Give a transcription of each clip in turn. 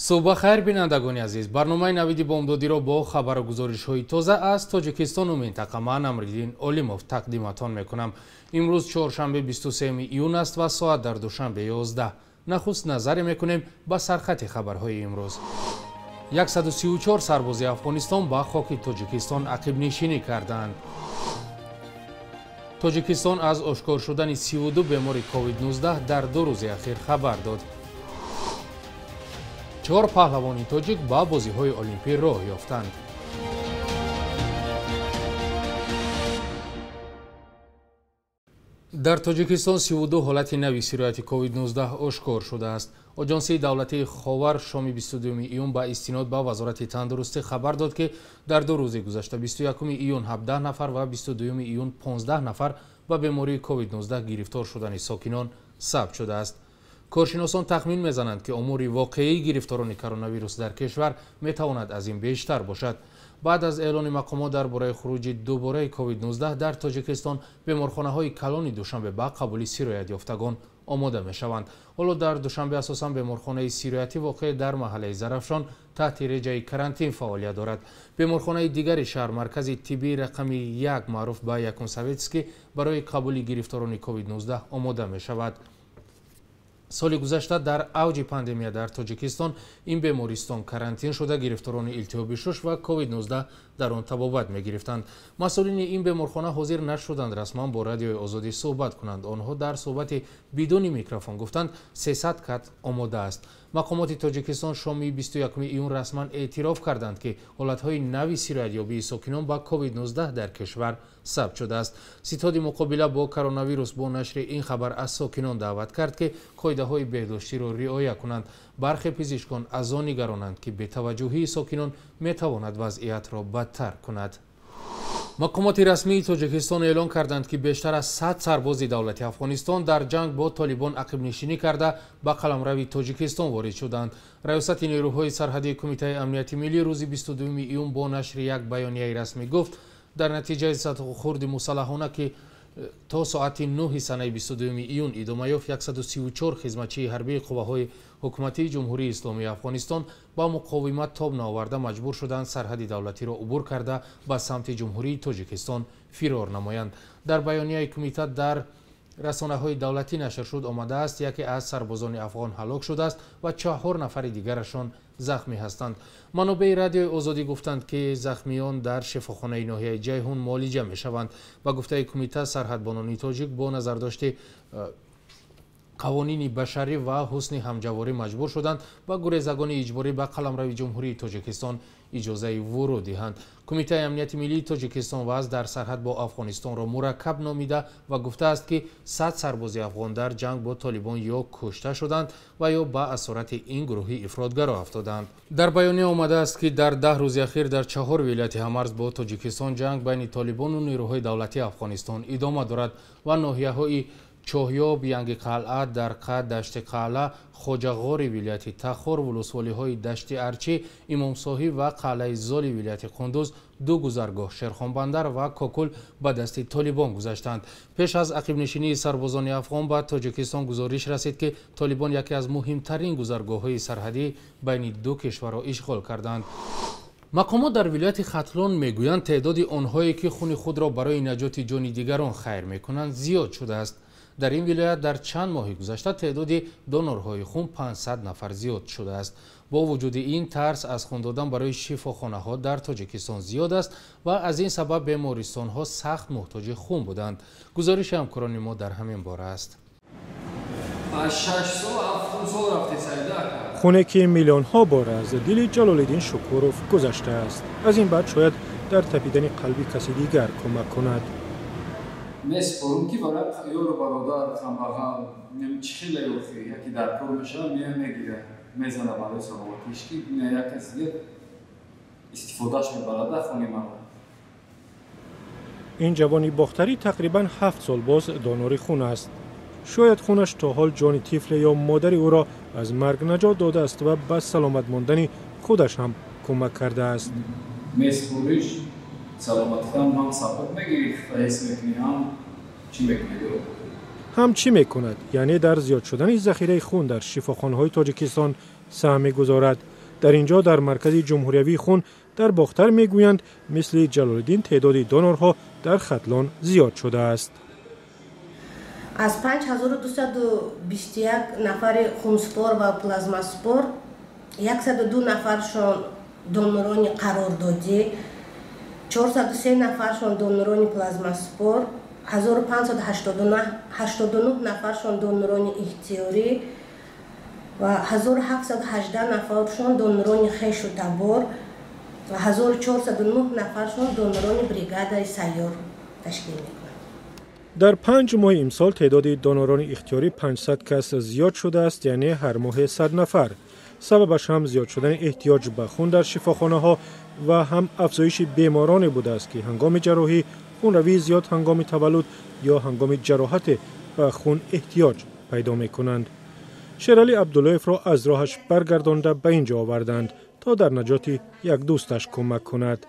صبح خیر بینندگان عزیز، برنامه نویدی بامدادی را با خبر و گزارش های تازه از تاجیکستان و منطقه من امرالدین اولیموف تقدیمتان میکنم. امروز چهارشنبه 23 ایون است و ساعت در دوشنبه 11. نخست نظر میکنیم به سرخط خبرهای امروز. 134 سرباز افغانستان به خاک تاجیکستان عقب نشینی کردند. تاجیکستان از آشکار شدن 32 بیمار کووید 19 در 2 روز اخیر خبر داد. 4 پهلوان تاجیک با بازی‌های المپیک راه یافتند. در تاجیکستان 32 حالت نوی سیرایت کووید 19 آشکار شده است. آژانس دولتی خاور شام 22 ایون با استناد به وزارت تندرستی خبر داد که در 2 روز گذشته 21 ایون 17 نفر و 22 ایون 15 نفر به بیماری کووید 19 گرفتار شدن ساکنان ثبت شده است. کارشناسان تخمین میزنند که آمار واقعی گرفتاران کرونا ویروس در کشور میتواند از این بیشتر باشد. بعد از اعلان مقامات درباره خروج دوباره کووید 19 در تاجیکستان، بیمارخانه‌های کلان دوشنبه با قبول سیرایت یافتگان آماده میشوند. حالا در دوشنبه اساساً بیمارخانه سیرایتی واقع در محله زرافشان تحت رجای کرانتین فعالیت دارد. بیمارخانه دیگر شهر مرکز طبی رقم 1 معروف به یکون سویتسکی برای قبول گرفتاران کووید 19 آماده میشود. سال گذشته در اوج پاندمیا در تاجیکستان این بیمارستان کرانتین شده گرفتاران التهاب شش و کووید 19 در آن طبابت می گرفتند. مسئولین این بیمارخانه حاضر نشدند رسما با رادیوی آزادی صحبت کنند. آنها در صحبت بدون میکروفون گفتند 300 کت آماده است. مقامات تاجیکستان شام 21 ایون رسما اعتراف کردند که حالت‌های نوی سیرایت‌یابی ساکنان با کووید 19 در کشور ثبت شده است. ستاد مقابله با کرونا ویروس با نشر این خبر از ساکنان دعوت کرد که قاعده‌های بهداشتی را رعایت کنند. برخی پزشکان از آن نگرانند که بی‌توجهی ساکنان می‌تواند وضعیت را بدتر کند. مقامات رسمی تاجیکستان اعلام کردند که بیشتر از 100 سرباز دولتی افغانستان در جنگ با طالبان عقب نشینی کرده به قلمرو تاجیکستان وارد شدند. رئیست نیروهای سرحدی کمیته امنیت ملی روز 22 ایون با نشر یک بیانیه رسمی گفت در نتیجه سرخورد مسلحانه که تا ساعت 9 سنه 22 ایون ادامه یافت 134 خدمتچی حربی قوه‌های حکومتی جمهوری اسلامی افغانستان با مقاومت تاب نآورده مجبور شدند سرحد دولتی را عبور کرده به سمت جمهوری تاجیکستان فرار نمایند. در بیانیه کمیته در رسانه‌های دولتی نشر شد آمده است یکی از سربازان افغان هلاک شده است و 4 نفر دیگرشان زخمی هستند. منابع رادیو آزادی گفتند که زخمیان در شفاخانه ناحیه جیهون معالجه می‌شوند. با گفته کمیته سرحدبانان تاجیک با نظرداشت قوانین بشری و حسن همجواری مجبور شدند و گریزگان اجباری به قلمرو جمهوری تاجیکستان اجازه ورود دهند. کمیته امنیت ملی تاجیکستان وضع در سرحد با افغانستان را مرکب نامیده و گفته است که 100 سرباز افغان در جنگ با طالبان یا کشته شدند و یا به اسارت این گروه افراطگرا افتادند. در بیانیه آمده است که در 10 روز اخیر در 4 ولایت همرز با تاجیکستان جنگ بین طالبان و نیروهای دولتی افغانستان ادامه دارد و ناحیه‌های چاهیاب، ینگ قلعه، درقه، دشت قلعه، خوجغار ولایت تخار، ولسوالی‌های دشت ارچی، امام صاحب و قلعه زالی ولایت قندوز 2 گذرگاه شیرخان بندر و کاکل به دست طالبان گذاشتند. پیش از عقب نشینی سربازان افغان به تاجیکستان گزارش رسید که طالبان یکی از مهمترین گذرگاه‌های سرحدی بین دو کشور را اشغال کردند. مقامات در ولایت ختلان میگویند تعداد آنهایی که خون خود را برای نجات جان دیگران خیر میکنند زیاد شده است. در این ولایت در چند ماه گذشته تعداد دونورهای خون 500 نفر زیاد شده است. با وجود این ترس از خون دادن برای شفاخانه‌ها در تاجیکستان زیاد است و از این سبب بیمارستان‌ها سخت محتاج خون بودند. گزارش همکاران ما در همین باره است. خونه که میلیون ها بار از دل جلال‌الدین شکوروف گذشته است. از این بعد شاید در تپیدن قلبی کسی دیگر کمک کند. میسپرم که برای یار و برادر همبغل چخیل یوخی یکی در کار میشه میگیره میزنه برای سلامتیش که یک کسی دیگه استفادهش میبرده خونی من. این جوانی باختری تقریبا 7 سال باز دانور خون است. شاید خونش تا حال جان طفل یا مادر او را از مرگ نجات داده است و به سلامت ماندن خودش هم کمک کرده است. میسپوریش سلامتی هم سپورت میگیری فایس میکنی هم چی میکنی هم چی میکند؟ یعنی در زیاد شدن ذخیره خون در شفاخانه‌های تاجیکستان سهم میگذارد. در اینجا در مرکز جمهوریوی خون در باختر میگویند مثل جلال‌الدین تعداد دونورها در ختلان زیاد شده است. از 5221 نفر خونسپار و پلازماسپار 102 نفرشان دونوران قراردادی، 403 نفرشان دونوران پلازماسپار، 1589 نفرشان دونوران احتیاری و 1718 نفرشان دونوران خیش و تبار و 1409 نفرشان دونوران بریگاد سیار تشکیل می‌کنند. در 5 ماه امسال تعداد دونوران اختیاری 500 کس زیاد شده است، یعنی هر ماه 100 نفر. سببش هم زیاد شدن احتیاج به خون در شفاخانه‌ها و هم افزایش بیماران بوده است که هنگام جراحی خونروی زیاد هنگام تولد یا هنگام جراحت به خون احتیاج پیدا می‌کنند. شیرعلی عبداللهیف را از راهش برگردانده به اینجا آوردند تا در نجات یک دوستش کمک کند.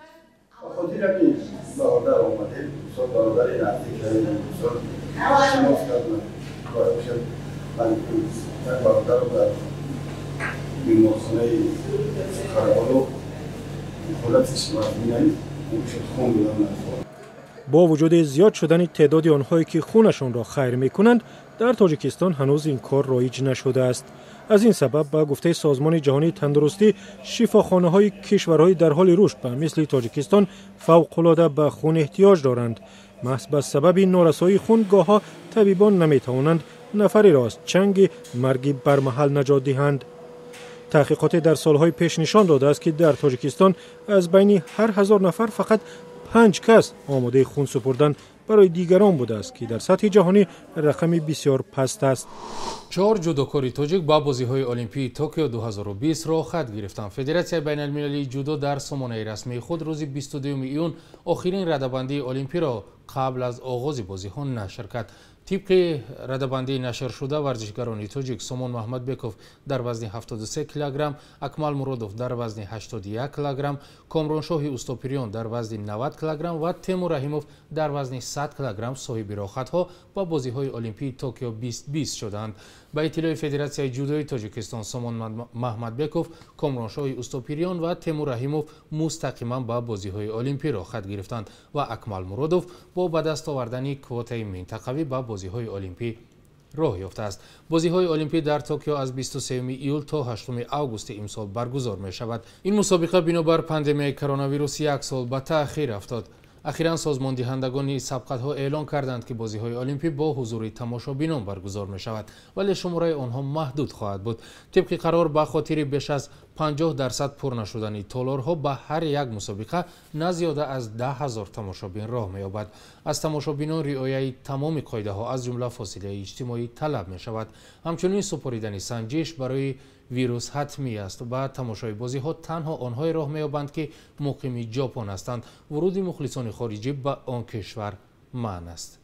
با وجود زیاد شدن تعداد آنهایی که خونشان را خیر می‌کنند، در تاجیکستان هنوز این کار رایج نشده است. از این سبب با گفته سازمان جهانی تندرستی، شفاخانه‌های کشورهای در حال رشد به مثل تاجیکستان فوق‌العاده به خون احتیاج دارند. محض به سبب نارسایی خون گاه‌ها طبیبان نمی‌توانند نفری را از چنگ مرگ برمحل نجات دهند. تحقیقات در سالهای پیش نشان داده است که در تاجیکستان از بین هر 1000 نفر فقط 5 کس آماده خون سپردن برای دیگران بوده است که در سطح جهانی رقم بسیار پست است. 4 جودوکاری تاجیک با بازی‌های المپی توکیو 2020 را خط گرفتند. فدراسیون بین‌المللی جودو در سامانه رسمی خود روز 22 ایون آخرین رده‌بندی المپی را قبل از آغاز بازی‌ها نشر کرد. طبق رده‌بندی نشر شده، ورزشگران تاجیک سامان محمدبکوف در وزن 73 کیلوگرم، اکمال مرودوف در وزن 81 کیلوگرم، کامرانشاه اوستوپریان در وزن 90 کیلوگرم و تیمور رحیموف در وزن 100 کیلوگرم صاحب رخصت‌ها با بازی‌های المپی توکیو 2020 شدند. با اطلاع فدراسیون جودوی تاجیکستان سامان محمدبکوف، کامرانشاه اوستوپریان و تیمور رحیموف مستقیما با بازی‌های المپی را خط گرفتند و اکمال مرودوف با به دست آوردن کوتای منطقوی با بازی‌های المپی راه یافته است. بازی‌های المپی در توکیو از 23 ایول تا 8 آگوست امسال برگزار می‌شود. این مسابقه بنابر پاندمی کرونا ویروس یک سال به تأخیر افتاد. اخیراً سازمان دهندگان سبقت‌ها اعلام کردند که بازی‌های المپی با حضور تماشابینان برگزار می‌شود، ولی شماره آنها محدود خواهد بود. طبق قرار به خاطر بیش از 50% پر نشدن تالارها به هر یک مسابقه نه زیاده از 10,000 تماشابین راه می‌یابد. از تماشابینان رعایت تمام قاعده‌ها از جمله فاصله اجتماعی طلب می‌شود. همچنین سپاریدن سنجش برای ویروس حتمی است. بعد تماشای بازی‌ها تنها آنهای راه می‌یابند که مقیم ژاپن هستند. ورود مخلصان خارجی به آن کشور منع است.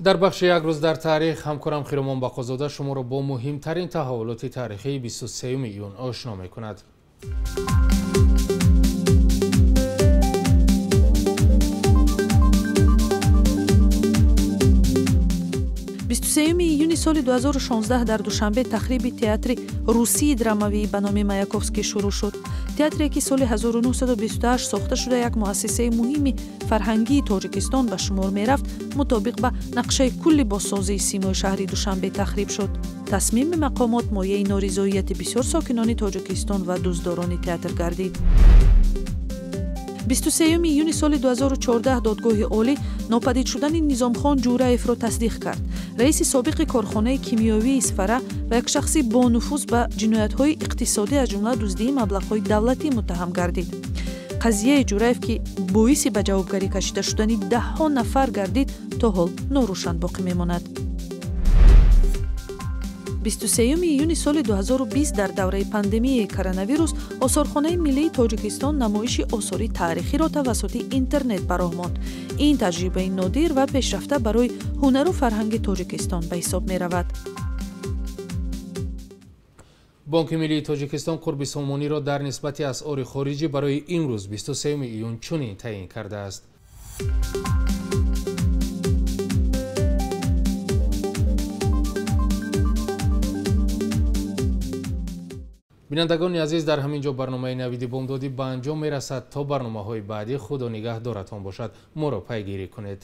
در بخش یک روز در تاریخ، همکارم خیرمان بقازاده شما را با مهمترین تحولات تاریخی 23 ایون آشنا می‌کند. 23 ایونی سال 2016 در دوشنبه تخریب تئاتر روسی دراماوی به نام مایاکوفسکی شروع شد. تئاتری که سال 1928 ساخته شده یک مؤسسه مهم فرهنگی تاجیکستان به شمار می رفت، مطابق به نقشه کلی بازسازی سیمای شهری دوشنبه تخریب شد. تصمیم مقامات مایه نارضایت بسیار ساکنان تاجیکستان و دوستداران تئاتر گردید. 23 ایون سال 2014 دادگاه عالی ناپدید شدن نظامخان جورایف را تصدیق کرد. رئیس سابق کارخانه کیمیاوی اسفره و یک شخصی با نفوذ به جنایت‌های اقتصادی از جمله دزدی مبلغ‌های دولتی متهم گردید. قضیه جورایف که باعث به جوابگری کشیده شدن ده‌ها نفر گردید تا حال ناروشن باقی می‌ماند. 23 ایون سال 2020 در دوره پاندمی کرونا ویروس آثارخانه ملی تاجیکستان نمایش آثاری تاریخی را توسط اینترنت برآورد ماند. این تجربه نادر و پیشرفته برای هنر و فرهنگ تاجیکستان به حساب می رود. بانک ملی تاجیکستان قرب سامانی را در نسبت اسعار خارجی برای امروز 23 ایون چنین تعیین کرده است. бинандагони азиз, дар ҳамин ҷо барномаи навиди бомдодӣ ба анҷом мерасад. То барномаҳои баъдӣ худо нигаҳдоратон бошад. моро пайгирӣ кунед.